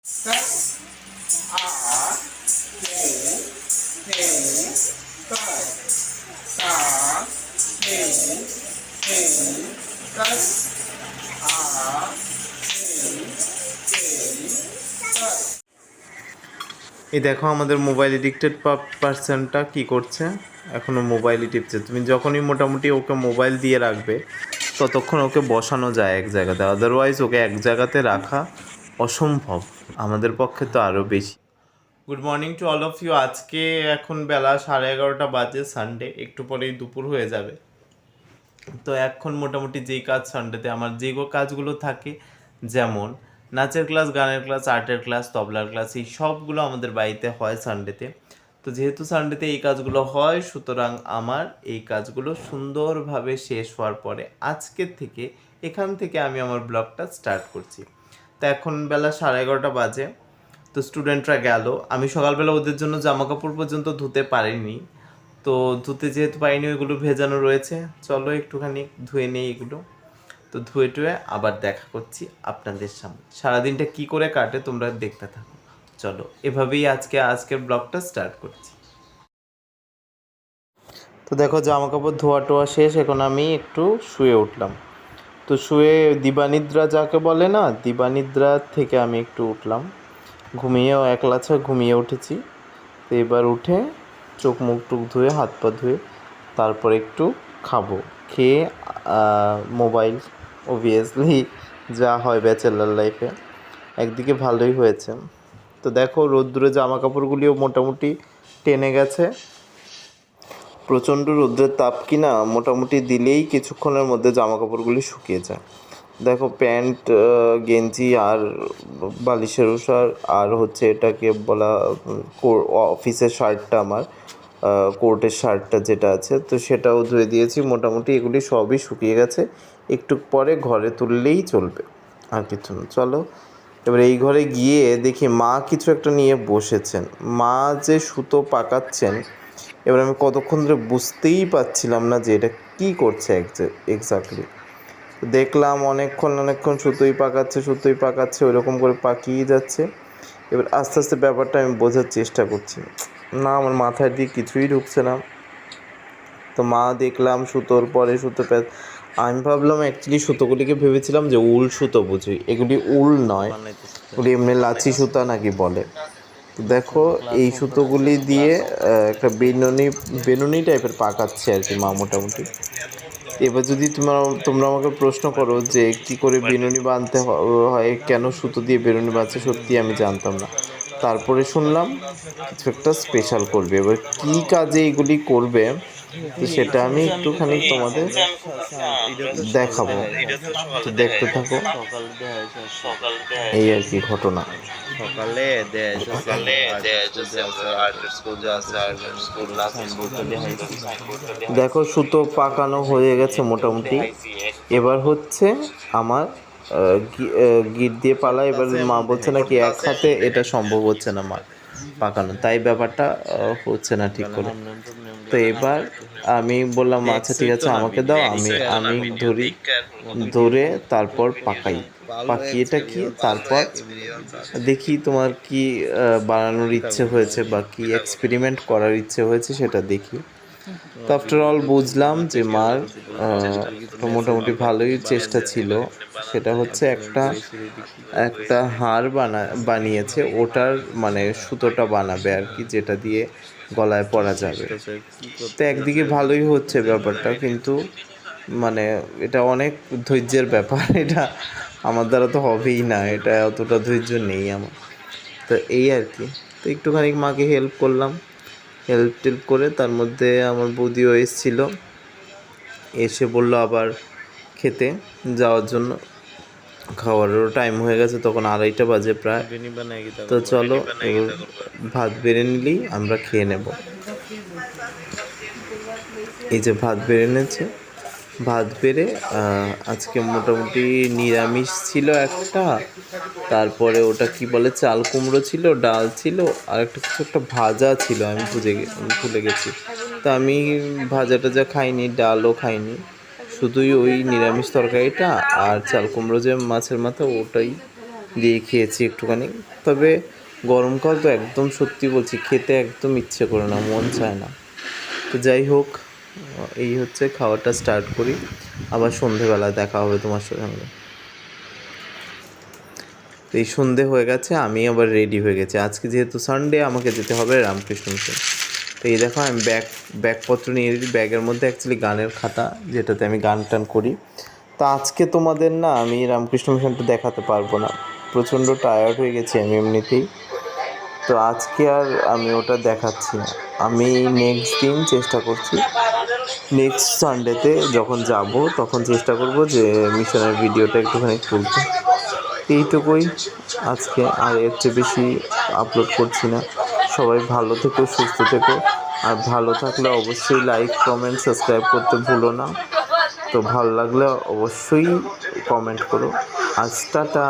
Cắt à thì cắt xả thì cắt à thì cắt। এই দেখো আমাদের মোবাইল এডিক্টেড পার্সনটা কি করছে, এখনো মোবাইলই টিপছে। তুমি যখনই মোটামুটি ওকে মোবাইল দিয়ে রাখবে ততক্ষণ ওকে বসানো যায় এক জায়গাতে, আদারওয়াইজ ওকে এক জায়গাতে রাখা অসম্ভব, আমাদের পক্ষে তো আরও বেশি। Good morning to all of you. আজকে এখন বেলা 11:30 বাজে, সানডে, একটু পরেই দুপুর হয়ে যাবে। তো এখন মোটামুটি যেই কাজ সানডেতে আমার যে কাজগুলো থাকে, যেমন নাচের ক্লাস, গানের ক্লাস, আর্টের ক্লাস, তবলার ক্লাস, এই সবগুলো আমাদের বাড়িতে হয় সানডেতে। তো যেহেতু সানডেতে এই কাজগুলো হয়, সুতরাং আমার এই কাজগুলো সুন্দরভাবে শেষ হওয়ার পরে আজকের থেকে এখান থেকে আমি আমার ব্লগটা স্টার্ট করছি। তো এখন বেলা 11:30 বাজে। তো স্টুডেন্টরা গেল, আমি সকালবেলা ওদের জন্য জামা কাপড় পর্যন্ত ধুতে পারিনি। তো ধুতে যেহেতু পারিনি, ওইগুলো ভেজানো রয়েছে, চলো একটুখানি ধুয়ে নেই এগুলো। তো ধুয়ে টুয়ে আবার দেখা করছি আপনাদের সামনে। সারাদিনটা কি করে কাটে তোমরা দেখতে থাকো। চলো এভাবেই আজকের ব্লগটা স্টার্ট করছি। তো দেখো জামা কাপড় ধোয়া টোয়া শেষ, এখন আমি একটু শুয়ে উঠলাম। তো শুয়ে দিবানিদ্রা যাকে বলে না, দিবানিদ্রা থেকে আমি একটু উঠলাম, ঘুমিয়েও একলা ঘুমিয়ে উঠেছি। তো এবার উঠে চোখ মুখ টুক ধুয়ে হাত পা ধুয়ে তারপর একটু খাবো, খেয়ে মোবাইল, অবভিয়াসলি যা হয় ব্যাচেলার লাইফে। একদিকে ভালোই হয়েছে। তো দেখো রোদ্দুরে জামা কাপড়গুলিও মোটামুটি টেনে গেছে। প্রচণ্ড রোদ্রের তাপ কিনা মোটামুটি দিলেই কিছুক্ষণের মধ্যে জামা কাপড়গুলি শুকিয়ে যায়। দেখো প্যান্ট, গেঞ্জি আর বালিশের ওষার আর হচ্ছে এটাকে বলা অফিসের শার্টটা, আমার কোর্টের শার্টটা যেটা আছে, তো সেটাও ধুয়ে দিয়েছি। মোটামুটি এগুলি সবই শুকিয়ে গেছে, একটু পরে ঘরে তুললেই চলবে, আর কিছু না। চলো এবার এই ঘরে গিয়ে দেখি মা কিছু একটা নিয়ে বসেছেন। মা যে সুতো পাকাচ্ছেন, এবার আমি কতক্ষণ ধরে বুঝতেই পারছিলাম না যে এটা কী করছে এক্স্যাক্টলি। দেখলাম অনেকক্ষণ সুতোই পাকাচ্ছে, ওইরকম করে পাকিয়ে যাচ্ছে। এবার আস্তে আস্তে ব্যাপারটা আমি বোঝার চেষ্টা করছি, না আমার মাথায় দিয়ে কিছুই ঢুকছে না। তো মা দেখলাম সুতোর পরে সুতো আমি ভাবলাম অ্যাকচুয়ালি সুতোগুলিকে ভেবেছিলাম যে উল সুতো বুঝি, এগুলি উল নয়, এগুলি এমনি লাচি সুতা নাকি বলে। তো দেখো এই সুতোগুলি দিয়ে একটা বেনুনি টাইপের পাকাচ্ছে আর কি মা মোটামুটি। এবার যদি তোমরা আমাকে প্রশ্ন করো যে কি করে বেনুনি বাঁধতে হয়, কেন সুতো দিয়ে বেনুনি বাঁধছে, সত্যি আমি জানতাম না। তারপরে শুনলাম কিছু একটা স্পেশাল করবে। এবার কী কাজে এগুলি করবে তো সেটা আমি একটুখানি তোমাদের দেখাবো, তো দেখতে থাকো। এই আর কি ঘটনা। সকালে আর্টের স্কুল যা আছে আর্টের স্কুল দেখো সুতো পাকানো হয়ে গেছে মোটামুটি। এবার হচ্ছে আমার গিট দিয়ে পালা। এবার মা বলছে নাকি এক হাতে এটা সম্ভব হচ্ছে না মা পাকানো, তাই ব্যাপারটা হচ্ছে না ঠিক করে। তো এবার আমি বললাম আচ্ছা ঠিক আছে আমাকে দাও, আমি আমি ধরে তারপর পাকাই, পাকিয়ে টাকিয়ে তারপর দেখি তোমার কি বানানোর ইচ্ছে হয়েছে বা কি এক্সপেরিমেন্ট করার ইচ্ছে হয়েছে সেটা দেখি। তো আফটার অল বুঝলাম যে মার মোটামুটি ভালোই চেষ্টা ছিল। সেটা হচ্ছে একটা হার বানিয়েছে, ওটার মানে সুতোটা বানাবে আর কি, যেটা দিয়ে গলায় পরা যাবে। তো একদিকে ভালোই হচ্ছে ব্যাপারটা, কিন্তু মানে এটা অনেক ধৈর্যের ব্যাপার। এটা আমার দ্বারা তো হবেই না, এটা অতটা ধৈর্য নেই আমার। তো এই আর কি। তো একটুখানি মাকে হেল্প করলাম, হেল্প করে তার মধ্যে আমার বৌদিও এসেছিলো, এসে বললো আবার খেতে যাওয়ার জন্য। খাওয়ারও টাইম হয়ে গেছে, তখন 2:30 বাজে প্রায়। তো চলো এবার ভাত বেড়ে নিলেই আমরা খেয়ে নেব। এই যে ভাত বেড়ে এনেছে, ভাত বেড়ে আজকে মোটামুটি নিরামিষ ছিল একটা, তারপরে ওটা কি বলে চাল কুমড়ো ছিল, ডাল ছিল, আর কিছু একটা ভাজা ছিল, আমি ভুলে গেছি। তা আমি ভাজা টাজা খাইনি, ডালও খাইনি, শুধুই ওই নিরামিষ তরকারিটা আর চাল কুমড়ো যে মাছের মাথা ওটাই দিয়ে খেয়েছি একটুখানি। তবে গরমকাল তো একদম সত্যি বলছি, খেতে একদম ইচ্ছে করে না, মন চায় না। তো যাই হোক, এই হচ্ছে খাওয়াটা স্টার্ট করি, আবার সন্ধেবেলা দেখা হবে তোমার সঙ্গে। তো এই সন্ধে হয়ে গেছে, আমি আবার রেডি হয়ে গেছি। আজকে যেহেতু সানডে, আমাকে যেতে হবে রামকৃষ্ণ মিশন। তো এই দেখো, আমি ব্যাগপত্র নিয়ে ব্যাগের মধ্যে অ্যাকচুয়ালি গানের খাতা, যেটাতে আমি গান টান করি। তা আজকে তোমাদের না আমি রামকৃষ্ণ মিশনটা দেখাতে পারবো না, প্রচণ্ড টায়ার্ড হয়ে গেছি আমি এমনিতেই। তো আজকে আর আমি ওটা দেখাচ্ছি না। আমি নেক্সট দিন চেষ্টা করছি, নেক্সট সানডেতে যখন যাব তখন চেষ্টা করব যে মিশনের ভিডিওটা একটুখানি তুলতে। এইটুকুই আজকে, আর এর চেয়ে বেশি আপলোড করছি না। সবাই ভালো থেকো, সুস্থ থেকো, আর ভালো থাকলে অবশ্যই লাইক, কমেন্ট, সাবস্ক্রাইব করতে ভুলো না। তো ভালো লাগলে অবশ্যই কমেন্ট করো। আজ টাটা।